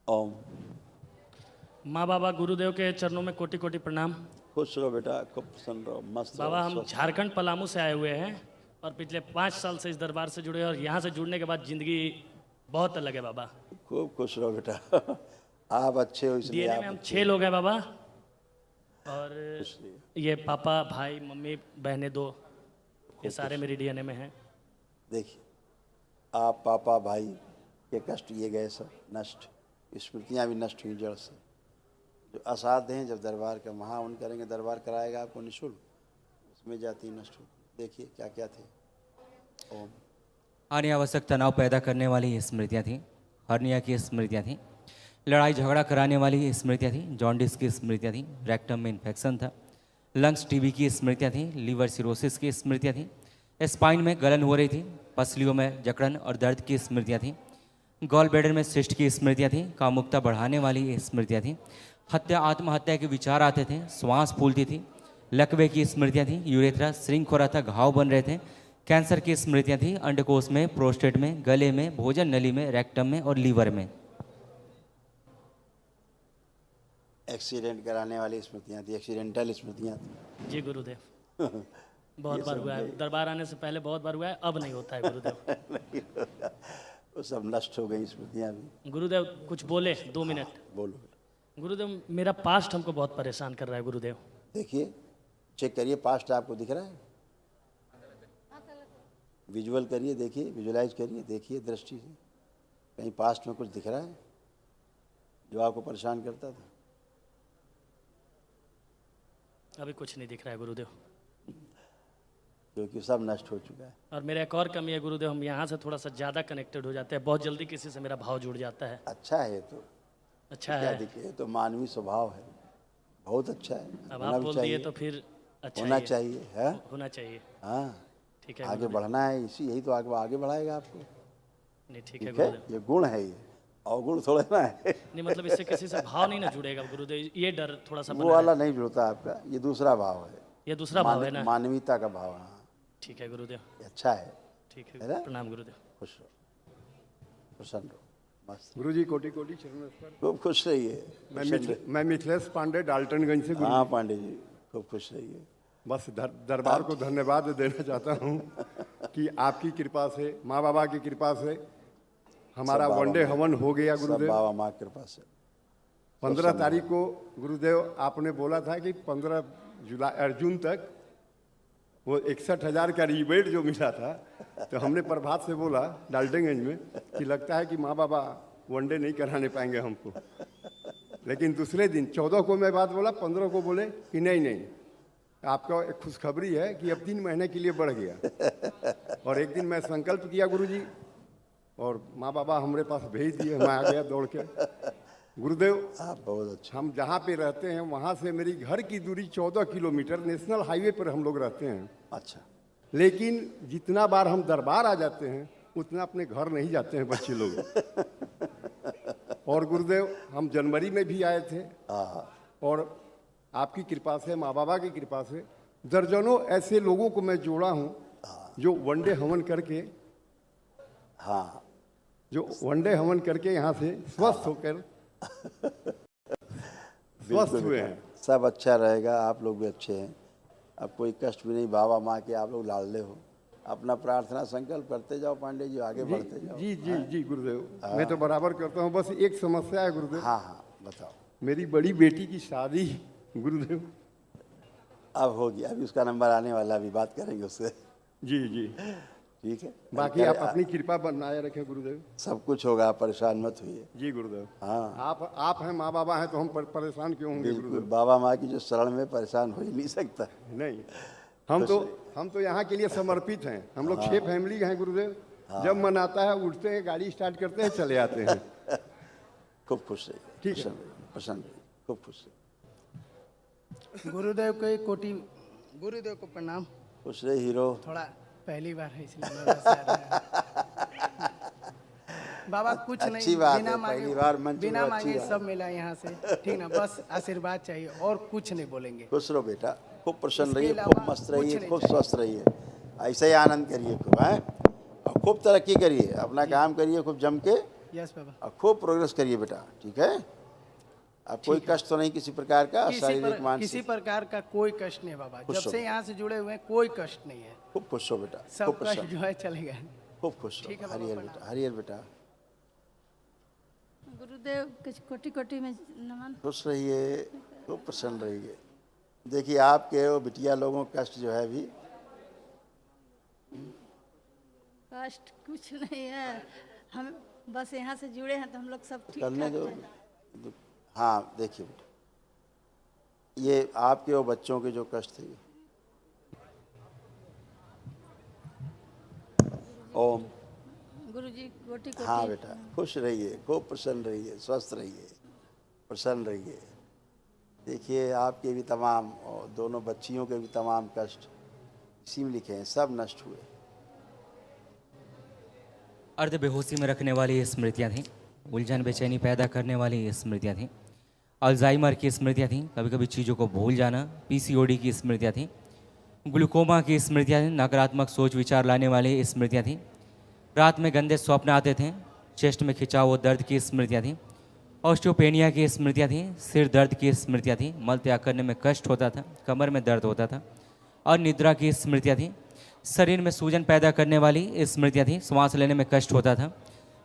ओम। माँ बाबा गुरुदेव के चरणों में कोटि कोटि प्रणाम। खुश रहो बेटा, खूब प्रसन्न रहो, मस्त बाबा रहो, हम स्वस्थ झारखंड पलामू से आए हुए हैं और पिछले 5 साल से इस दरबार से जुड़े हैं और यहाँ से जुड़ने के बाद जिंदगी बहुत अलग है बाबा। रहो। खूब खुश रहो बेटा। आप अच्छे हो इसलिए डीएनए आप में हम अच्छे 6 लोग हैं बाबा और खुश रहिए। ये पापा भाई मम्मी बहनें 2 ये सारे मेरी डीएनए में हैं। देखिए, आप पापा भाई के कष्ट ये गए सब नष्ट, स्मृतियाँ भी नष्ट हुई जड़ से। जो असाध्य हैं जब दरबार का महावन करेंगे, दरबार कराएगा आपको निःशुल्क, उसमें जाती नष्ट होती। देखिए क्या क्या थे। ओम। अनावश्यक तनाव पैदा करने वाली स्मृतियाँ थीं, हर्निया की स्मृतियाँ थीं, लड़ाई झगड़ा कराने वाली स्मृतियाँ थीं, जॉन्डिस की स्मृतियाँ थीं, रेक्टम में इन्फेक्शन था, लंग्स टीबी की स्मृतियाँ थीं, लीवर सिरोसिस की स्मृतियाँ थीं, स्पाइन में गलन हो रही थी, पसलियों में जकड़न और दर्द की स्मृतियाँ थीं, गॉल ब्लैडर में सिस्ट की स्मृतियाँ थीं, कामुकता बढ़ाने वाली स्मृतियाँ थीं, हत्या आत्महत्या के विचार आते थे, श्वास फूलती थी, लकवे की स्मृतियाँ थीं, यूरेथ्रा श्रिंक हो रहा था, घाव बन रहे थे, कैंसर की स्मृतियाँ थीं, अंडकोश में, प्रोस्टेट में, गले में, भोजन नली में, रेक्टम में और लीवर में। एक्सीडेंट कराने वाली स्मृतियाँ थी, एक्सीडेंटल स्मृतियाँ थी। जी गुरुदेव बहुत बार हुआ है, दरबार आने से पहले बहुत बार हुआ है, अब नहीं होता है गुरुदेव। नहीं होगा। वो सब नष्ट हो गई स्मृतियाँ भी। गुरुदेव कुछ बोले 2 मिनट। बोलो बेटा। गुरुदेव मेरा पास्ट हमको बहुत परेशान कर रहा है गुरुदेव। देखिए, चेक करिए, पास्ट आपको दिख रहा है, विजुअल करिए, देखिए, विजुलाइज करिए, देखिए दृष्टि से कहीं पास्ट में कुछ दिख रहा है जो आपको परेशान करता था। अभी कुछ नहीं दिख रहा है गुरुदेव, क्योंकि सब नष्ट हो चुका है। और मेरा एक और कमी है गुरुदेव, हम यहाँ से थोड़ा सा ज़्यादा कनेक्टेड हो जाते हैं, बहुत जल्दी किसी से मेरा भाव जुड़ जाता है। अच्छा है तो अच्छा क्या है, दिखे, ये तो मानवीय स्वभाव है, बहुत अच्छा है। अब होना आप भी बोल चाहिए, दिए तो फिर अच्छा होना ही है। चाहिए है। होना चाहिए। हाँ, ठीक है आगे गुरुदेव। बढ़ना है, इसी यही तो आगे आगे बढ़ाएगा आपको। नहीं ठीक है ठीक है, गुरुदेव। ये गुण है, ये अवगुण थोड़ा ना है। नहीं मतलब इससे किसी से भाव नहीं ना जुड़ेगा गुरुदेव, ये डर थोड़ा सा वो बना वाला है। नहीं जुड़ता आपका, ये दूसरा भाव है, ये दूसरा भाव है ना। मानवीयता का भाव। हाँ, ठीक है गुरुदेव। ये अच्छा है। ठीक है ना? है, प्रणाम गुरुदेव। खुश रहो, प्रसन्न रहो, मस्त। गुरु जी कोटि कोटि चरण नमस्कार। खूब खुश रहिए। मैं मिथिलेश पांडे डाल्टनगंज से गुरु हाँ जी। पांडे जी, खूब खुश रहिए। बस दरबार को धन्यवाद देना चाहता हूँ कि आपकी कृपा से, माँ बाबा की कृपा से हमारा सब बाबा वनडे माँ- हवन हो गया सब गुरुदेव। बाबा माँ की कृपा से। 15 तारीख को गुरुदेव आपने बोला था कि 15 जून तक वो 61,000 का रिबेट जो मिला था, तो हमने प्रभात से बोला डाल्टनगंज में कि लगता है कि माँ बाबा वनडे नहीं कराने पाएंगे हमको। लेकिन दूसरे दिन 14 को मैं बात बोला, 15 को बोले कि नहीं नहीं, आपका एक खुशखबरी है कि अब 3 महीने के लिए बढ़ गया। और एक दिन मैं संकल्प किया गुरुजी, और माँ बाबा हमारे पास भेज दिए, मैं आ गया दौड़ के। गुरुदेव आप बहुत अच्छा। हम जहाँ पे रहते हैं वहाँ से मेरी घर की दूरी 14 किलोमीटर, नेशनल हाईवे पर हम लोग रहते हैं। अच्छा, लेकिन जितना बार हम दरबार आ जाते हैं उतना अपने घर नहीं जाते हैं बच्चे लोग। और गुरुदेव हम जनवरी में भी आए थे, और आपकी कृपा से, माँ बाबा की कृपा से दर्जनों ऐसे लोगों को मैं जोड़ा हूँ जो वनडे हवन करके, हाँ, जो वनडे हवन करके यहाँ से स्वस्थ होकर स्वस्थ बिल्कुल हुए बेटा, हैं। सब अच्छा रहेगा, आप लोग भी अच्छे हैं, अब कोई कष्ट भी नहीं। बाबा माँ के आप लोग लाडले हो, अपना प्रार्थना संकल्प करते जाओ पांडे जी, आगे बढ़ते जाओ। जी जी जी गुरुदेव, मैं तो बराबर करता हूँ। बस एक समस्या है गुरुदेव, हाँ हाँ, बताओ। मेरी बड़ी बेटी की शादी गुरुदेव। अब होगी, अभी उसका नंबर आने वाला, अभी बात करेंगे उससे। जी जी, ठीक है, बाकी आप अपनी कृपा बनाए रखें गुरुदेव। सब कुछ होगा, आप परेशान मत हुइए। जी गुरुदेव। हाँ, आप हैं, माँ बाबा हैं, तो हम परेशान क्यों होंगे बिल्कुल, गुरुदेव? बाबा माँ की जो शरण में परेशान हो ही नहीं सकता। नहीं, हम तो यहाँ के लिए समर्पित हैं। हम लोग 6 फैमिली हैं गुरुदेव। जब मन आता है उठते हैं, गाड़ी स्टार्ट करते हैं, चले आते हैं। खूब खुश रहिए, ठीक है। प्रसन्न रहिए, प्रसन्न रहिए, खूब खुश रहिए। गुरुदेव को प्रणाम। खुश रहे हीरो। थोड़ा पहली बार है इसलिए nervous आ रहा है। बाबा कुछ अच्छी नहीं, बात बिना है, मांगे, पहली बार मंच में बिना अच्छी मांगे बात सब मिला यहाँ से, ठीक ना, बस आशीर्वाद चाहिए और कुछ नहीं बोलेंगे। खुश रहो बेटा, खूब प्रसन्न इसके रहिए, अलावा खूब मस्त कुछ रहिए, नहीं खूब चाहिए। स्वस्थ रहिए, ऐसे ही आनंद करिए खूब, हैं, और खूब तरक्की करिए, अपना काम करिए खूब जम के, यस बाबा। और खूब प्रोग्रेस करिए बेटा, ठीक है। अब कोई कष्ट तो नहीं किसी प्रकार का, शारीरिक किसी मानसिक, प्रकार का कोई कष्ट नहीं है बाबा, खुश जब हो। से यहाँ से जुड़े हुए हैं कोई कष्ट नहीं है, खूब खुश हो बेटा, खूब सब कष्ट प्रसन्न, जो है चले गए। खूब खुश ठीक है हो। बाबा, हरिहर प्रणाम। बेटा, हरिहर बेटा, गुरुदेव कुछ कोटि कोटि में नमन। खुश रहिए, खूब प्रसन्न रहिए। देखिए आपके वो बिटिया लोगों का कष्ट जो है अभी, कष्ट कुछ नहीं है, हम बस यहाँ से जुड़े हैं तो हम लोग सब ठीक करने ठाक दो। हैं। हाँ देखिए बेटा, ये आपके वो बच्चों के जो कष्ट थे, ओम। गुरुजी कोटि कोटि। हाँ बेटा, खुश रहिए, खूब प्रसन्न रहिए, स्वस्थ रहिए, प्रसन्न रहिए। देखिए आपके भी तमाम और दोनों बच्चियों के भी तमाम कष्ट इसी में लिखे हैं, सब नष्ट हुए। अर्ध बेहोशी में रखने वाली ये स्मृतियाँ थीं, उलझन बेचैनी पैदा करने वाली ये स्मृतियाँ थीं, अल्जाइमर की स्मृतियाँ थीं, कभी कभी चीज़ों को भूल जाना, पीसीओडी की स्मृतियाँ थीं, ग्लूकोमा की स्मृतियाँ थीं, नकारात्मक सोच विचार लाने वाली स्मृतियाँ थीं, रात में गंदे स्वप्न आते थे, चेस्ट में खिंचाव व दर्द की स्मृतियाँ थीं, ऑस्टियोपेनिया की स्मृतियाँ थीं, सिर दर्द की स्मृतियाँ थीं, मल त्याग करने में कष्ट होता था, कमर में दर्द होता था, और निद्रा की स्मृतियाँ थीं, शरीर में सूजन पैदा करने वाली स्मृतियाँ थीं, श्वास लेने में कष्ट होता था,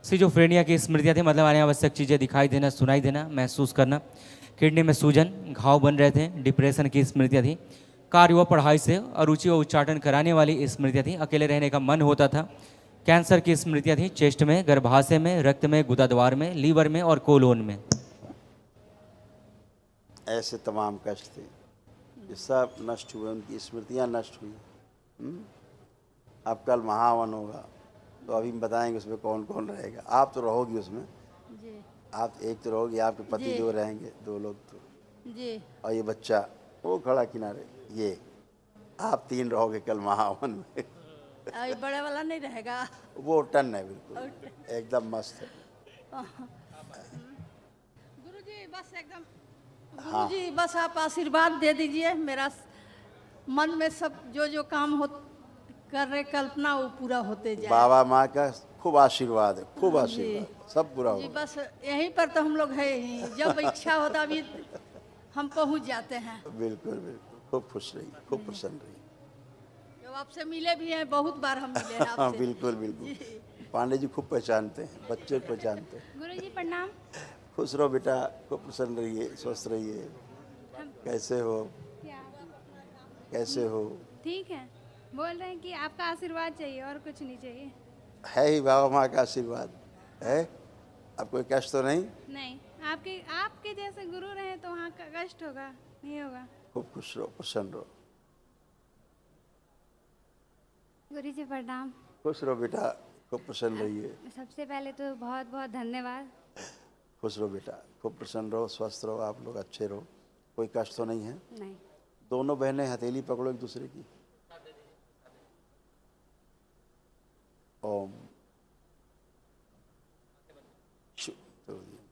सिजोफ्रेनिया की स्मृतियाँ थी, मतलब अनावश्यक चीज़ें दिखाई देना, सुनाई देना, महसूस करना, किडनी में सूजन, घाव बन रहे थे, डिप्रेशन की स्मृतियाँ थी, कार्य व पढ़ाई से अरुचि व उच्चाटन कराने वाली स्मृतियाँ थी, अकेले रहने का मन होता था, कैंसर की स्मृतियाँ थी, चेस्ट में, गर्भाशय में, रक्त में, गुदाद्वार में, लीवर में और कोलोन में। ऐसे तमाम कष्ट थे, ये सब नष्ट हुए, उनकी स्मृतियाँ नष्ट हुई। अब कल महावन होगा, तो अभी हम बताएंगे उसमें कौन कौन रहेगा। आप तो रहोगी उसमें, जी आप एक तो रहोगी, आपके पति जी। जो रहेंगे, 2 लोग तो, जी और ये बच्चा वो खड़ा किनारे, ये आप 3 रहोगे कल महावन में। अभी बड़े वाला नहीं रहेगा। वो टन है बिल्कुल, एकदम मस्त है। गुरुजी बस एकदम, गुरुजी बस आप आशीर्वाद दे दीजिए, मेरा मन में सब जो जो काम हो कर रहे कल्पना वो पूरा होते जाए। बाबा माँ का खूब आशीर्वाद है, खूब आशीर्वाद, सब पूरा जी होगा। बस यहीं पर तो हम लोग है ही, जब इच्छा होता भी हम पहुंच जाते हैं। बिल्कुल बिल्कुल, खूब खुश रहिए, खूब प्रसन्न रहिए। जब आपसे मिले भी हैं, बहुत बार हम मिले हैं हाँ आपसे। बिल्कुल बिल्कुल, पांडे जी खूब पहचानते हैं, बच्चे पहचानते हैं। गुरुजी प्रणाम। खुश रहो बेटा, खूब प्रसन्न रहिए, स्वस्थ रहिए। कैसे हो, क्या कैसे हो? ठीक है? बोल रहे हैं कि आपका आशीर्वाद चाहिए और कुछ नहीं चाहिए। है ही बाबा माँ का आशीर्वाद है। अब कोई कष्ट तो नहीं? नहीं, आपके आपके जैसे गुरु रहे तो वहाँ का कष्ट होगा, नहीं होगा। खूब खुश रहो, प्रसन्न रहो। गुरुजी प्रणाम। खुश रहो बेटा, खूब प्रसन्न रहिए। सबसे पहले तो बहुत बहुत धन्यवाद। खुश रहो बेटा, खूब प्रसन्न रहो, स्वस्थ रहो, आप लोग अच्छे रहो, कोई कष्ट तो नहीं है। नहीं, दोनों बहनें हथेली पकड़ो एक दूसरे की। ओम। शु- तोड़ दिया।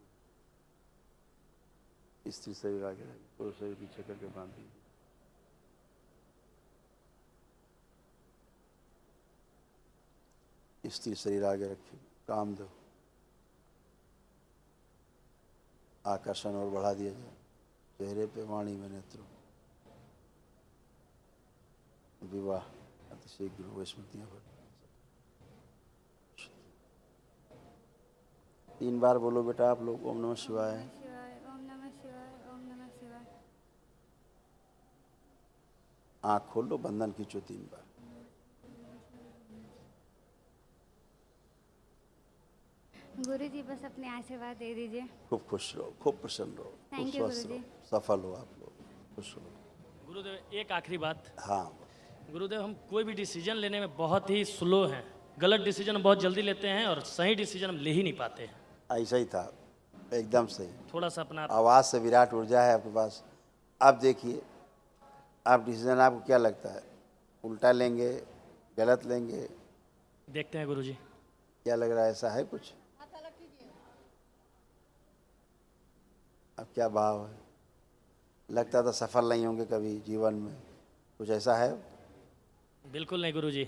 स्त्री शरीर आगे रखिए, पुरुष शरीर पीछे करके बांध दीजिए। स्त्री शरीर आगे रखिए, काम दो, आकर्षण और बढ़ा दिया जाए, चेहरे पे, वाणी में, नेत्रों। विवाह अतिशीघ्र हो, स्मृतियाँ भर। 3 बार बोलो बेटा आप लोग, ओम नमः शिवाय। शिवाय, ओम नमः शिवाय, ओम नमः शिवाय। आँख खोल लो, बंधन खींचो 3 बार। गुरुजी बस अपने आशीर्वाद दे दीजिए। खूब खुश रहो, खूब प्रसन्न रहो, खूब Thank you, स्वस्थ गुरुजी। रहो, सफल हो आप लोग, खुश रहो। गुरुदेव एक आखिरी बात, हाँ गुरुदेव हम कोई भी डिसीजन लेने में बहुत ही स्लो हैं, गलत डिसीजन हम बहुत जल्दी लेते हैं और सही डिसीजन हम ले ही नहीं पाते हैं। ऐसा ही था, एकदम सही। थोड़ा सा अपना आवाज़ से विराट ऊर्जा है आपके पास। अब देखिए, आप डिसीजन आपको क्या लगता है, उल्टा लेंगे, गलत लेंगे, देखते हैं गुरुजी। क्या लग रहा है, ऐसा है कुछ? अब क्या भाव है। लगता था सफल नहीं होंगे कभी जीवन में, कुछ ऐसा है? बिल्कुल नहीं गुरुजी,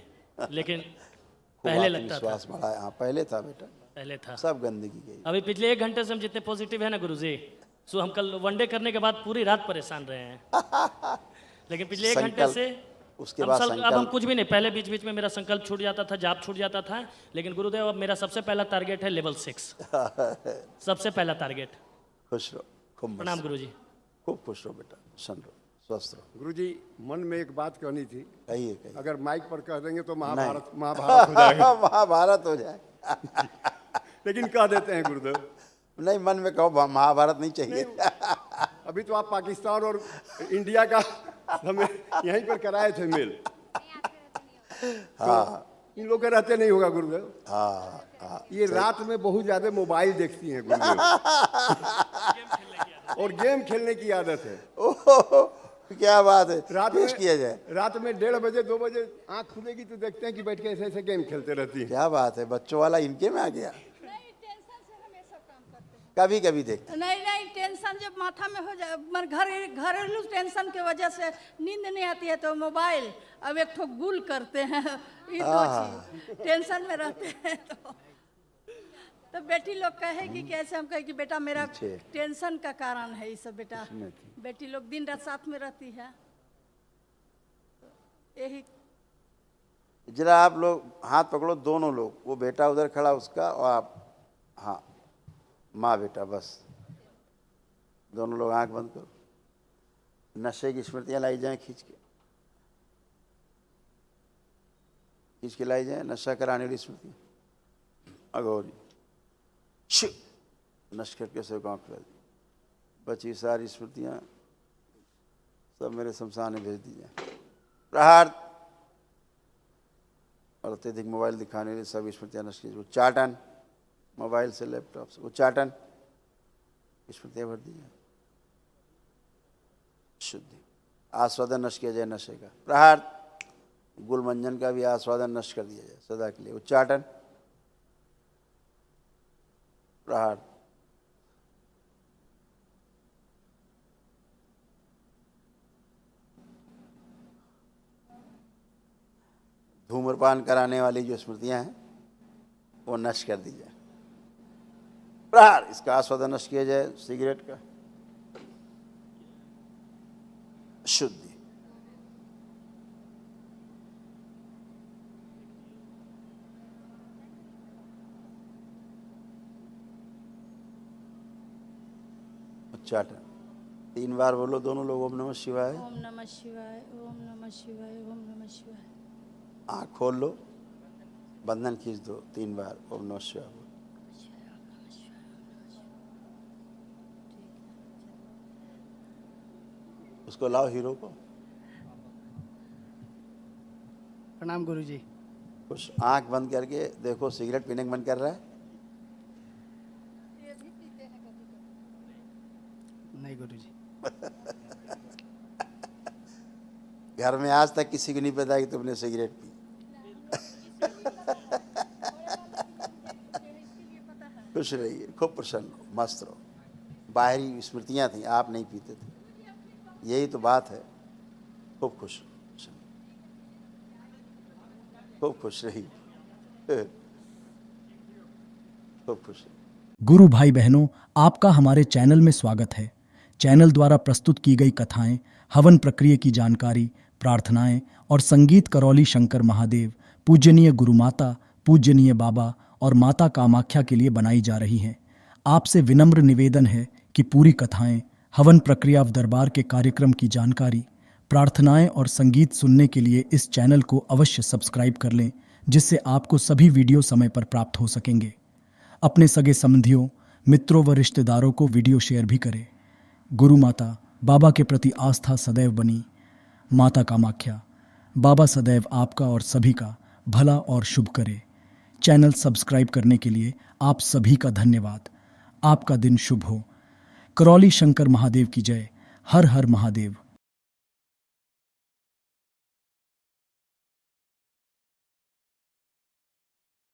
लेकिन खूब पहले लगता था, आत्मविश्वास बढ़ाया। हाँ पहले था बेटा, पहले था। सब गंदगी गई। अभी पिछले 1 घंटे से हम जितने पॉजिटिव है ना गुरुजी, सो हम कल वनडे करने के बाद पूरी रात परेशान रहे हैं। लेकिन पिछले 1 घंटे संकल्प, से उसके हम बाद अब हम संकल्प। कुछ भी नहीं। पहले बीच बीच में मेरा संकल्प छूट जाता था, जाप छूट जाता था, लेकिन गुरुदेव अब मेरा सबसे पहला टारगेट है लेवल 6। सबसे पहला टारगेट। खुश रहो, खूब मस्त प्रणाम रहो, गुरुजी। खूब खुश रहो बेटा, सन रहो, स्वस्थ रहो। गुरुजी, मन में एक बात कहनी थी, कहिए कहिए। अगर माइक पर कह देंगे तो महाभारत महाभारत हो जाएगा। महाभारत हो जाए। लेकिन कह देते हैं गुरुदेव। नहीं, मन में कहो, महाभारत नहीं चाहिए। अभी तो आप पाकिस्तान और इंडिया का हमें यहीं पर कराए थे मेल। हाँ इन लोग के रहते नहीं होगा गुरुदेव। हाँ हाँ। ये रात में बहुत ज्यादा मोबाइल देखती हैं गुरुदेव, और गेम खेलने की आदत है। ओहो, क्या बात है, रात पेश में किया जाए। रात में 1:30 बजे 2 बजे आंख खुलेगी तो देखते हैं कि बैठ के ऐसे ऐसे गेम खेलते रहती है। क्या बात है, बच्चों वाला इनके में आ गया। नहीं, टेंशन से हम ये सब काम करते हैं। कभी कभी देखते। नहीं, टेंशन जब माथा में हो जाए, घरेलू टेंशन की वजह से नींद नहीं आती है तो मोबाइल, अब एक ठो गुल करते हैं, ये दो चीज टेंशन में रहते हैं। तो बेटी लोग कहेगी कि ऐसे, हम कहे कि बेटा मेरा पीछे। टेंशन का कारण है ये सब बेटा। बेटी लोग दिन रात साथ में रहती है, यही। जरा आप लोग हाथ पकड़ो, दोनों लोग, वो बेटा उधर खड़ा उसका और आप, हाँ माँ बेटा, बस दोनों लोग आंख बंद करो। नशे की स्मृतियाँ लाई जाएं, खींच के लाई जाएं, नशा कराने वाली स्मृतियाँ। अघोरी नश करके सब आँख खुला दी, बची सारी स्मृतियाँ सब मेरे शमशान में भेज दी जाए। प्रहार और अत्यधिक मोबाइल दिखाने वाली सभी स्मृतियाँ नष्ट की। उच्चाटन, मोबाइल से, लैपटॉप से उच्चाटन, स्मृतियाँ भर दी जाए। शुद्धि, आस्वादन नष्ट किया जाए नशे का। प्रहार, गुलमंजन का भी आस्वादन नष्ट कर दिया जाए सदा के लिए। उच्चाटन, प्रहार, धूम्रपान कराने वाली जो स्मृतियां हैं वो नष्ट कर दी जाए। प्रहार, इसका आस्वादन नष्ट किया जाए। सिगरेट का। शुद्धि, उच्चाटन। 3 बार बोलो दोनों लोग, ओम नमः शिवाय। ओम नमः शिवाय, ओम नमः शिवाय, ओम नमः शिवाय। आँख खोल लो, बंधन खींच दो, 3 बार ओम नमः शिवाय। उसको लाओ, हीरो को। प्रणाम गुरुजी। कुछ आँख बंद करके देखो, सिगरेट पीने का मन कर रहा है? नहीं गुरुजी। घर में आज तक किसी को नहीं पता कि तुमने सिगरेट पी। खुश रहिए, खूब प्रसन्न हो, मस्त रहो। बाहरी स्मृतियाँ थी, आप नहीं पीते थे, यही तो बात है। खूब खुश, खूब खुश रहिए, खूब खुश। गुरु भाई बहनों, आपका हमारे चैनल में स्वागत है। चैनल द्वारा प्रस्तुत की गई कथाएं, हवन प्रक्रिया की जानकारी, प्रार्थनाएं और संगीत करौली शंकर महादेव, पूजनीय गुरु माता, पूजनीय बाबा और माता कामाख्या के लिए बनाई जा रही हैं। आपसे विनम्र निवेदन है कि पूरी कथाएं, हवन प्रक्रिया दरबार के कार्यक्रम की जानकारी, प्रार्थनाएं और संगीत सुनने के लिए इस चैनल को अवश्य सब्सक्राइब कर लें, जिससे आपको सभी वीडियो समय पर प्राप्त हो सकेंगे। अपने सगे संबंधियों, मित्रों व रिश्तेदारों को वीडियो शेयर भी करें। गुरु माता, बाबा के प्रति आस्था सदैव बनी। माता कामाख्या, बाबा सदैव आपका और सभी का भला और शुभ करे। चैनल सब्सक्राइब करने के लिए आप सभी का धन्यवाद। आपका दिन शुभ हो। करौली शंकर महादेव की जय। हर हर महादेव।